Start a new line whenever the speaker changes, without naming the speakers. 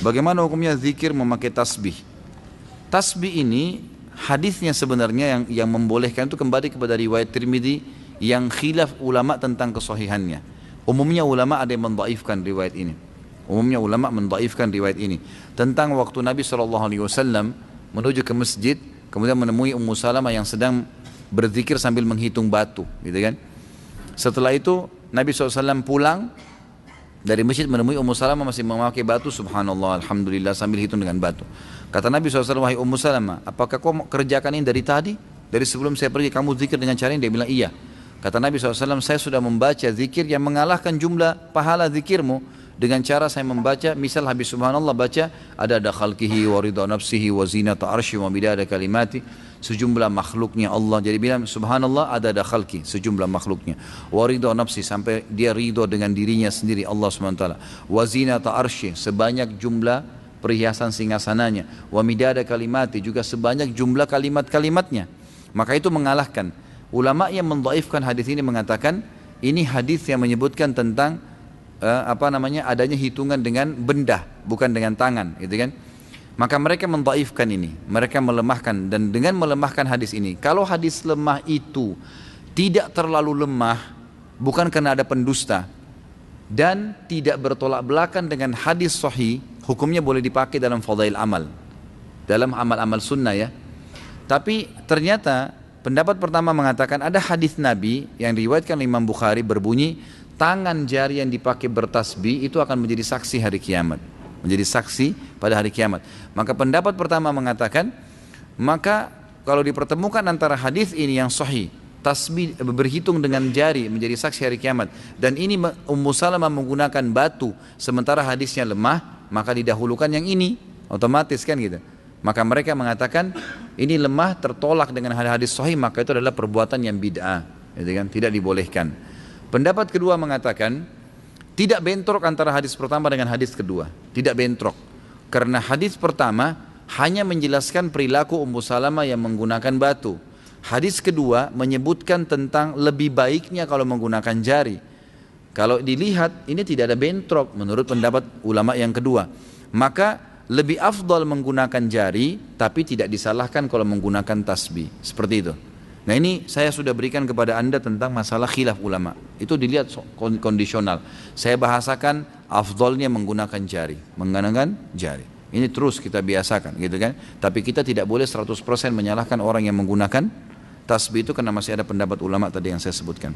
Bagaimana hukumnya zikir memakai tasbih? Tasbih ini hadisnya sebenarnya yang membolehkan itu kembali kepada riwayat Tirmidzi yang khilaf ulama tentang kesahihannya. Umumnya ulama ada yang mendhaifkan riwayat ini. Tentang waktu Nabi SAW menuju ke masjid, kemudian menemui Ummu Salamah yang sedang berzikir sambil menghitung batu, gitu kan? Setelah itu Nabi SAW pulang dari masjid menemui Ummu Salamah masih memakai batu, subhanallah, alhamdulillah, sambil hitung dengan batu. Kata Nabi SAW, wahai Ummu Salamah, apakah kau kerjakan ini dari tadi? Dari sebelum saya pergi kamu zikir dengan cara ini? Dia bilang iya. Kata Nabi SAW, saya sudah membaca zikir yang mengalahkan jumlah pahala zikirmu dengan cara saya membaca, misal habis subhanallah baca ada khalqihi wa ridha nafsihi wa zinata arsy wa midada kalimati, sejumlah makhluknya Allah. Jadi bilang subhanallah ada khalqi, sejumlah makhluknya, wa ridha nafsi, sampai dia ridho dengan dirinya sendiri Allah SWT, wa zinata arsy, sebanyak jumlah perhiasan singgasananya, wa midada kalimati, juga sebanyak jumlah kalimat-kalimatnya. Maka itu mengalahkan. Ulama yang mendhaifkan hadis ini mengatakan ini hadis yang menyebutkan tentang adanya hitungan dengan benda, bukan dengan tangan, gitu kan? Maka mereka mendhaifkan ini, mereka melemahkan, dan dengan melemahkan hadis ini, kalau hadis lemah itu tidak terlalu lemah, bukan karena ada pendusta, dan tidak bertolak belakang dengan hadis sahih, hukumnya boleh dipakai dalam fadail amal, dalam amal-amal sunnah ya. Tapi ternyata pendapat pertama mengatakan ada hadis Nabi yang diriwayatkan Imam Bukhari berbunyi, tangan jari yang dipakai bertasbih itu akan menjadi saksi hari kiamat, menjadi saksi pada hari kiamat. Maka pendapat pertama mengatakan, maka kalau dipertemukan antara hadis ini yang sahih, tasbih berhitung dengan jari menjadi saksi hari kiamat, dan ini Ummu Salamah menggunakan batu sementara hadisnya lemah, maka didahulukan yang ini, otomatis kan gitu. Maka mereka mengatakan ini lemah tertolak dengan hadis sahih, maka itu adalah perbuatan yang bid'ah, gitu kan? Tidak dibolehkan. Pendapat kedua mengatakan tidak bentrok antara hadis pertama dengan hadis kedua, tidak bentrok, karena hadis pertama hanya menjelaskan perilaku Ummu Salamah yang menggunakan batu. Hadis kedua menyebutkan tentang lebih baiknya kalau menggunakan jari. Kalau dilihat ini tidak ada bentrok menurut pendapat ulama yang kedua, maka lebih afdal menggunakan jari, tapi tidak disalahkan kalau menggunakan tasbih, seperti itu. Nah ini saya sudah berikan kepada anda tentang masalah khilaf ulama, itu dilihat kondisional. Saya bahasakan afdalnya menggunakan jari, ini terus kita biasakan, gitu kan. Tapi kita tidak boleh 100% menyalahkan orang yang menggunakan tasbih itu, karena masih ada pendapat ulama tadi yang saya sebutkan.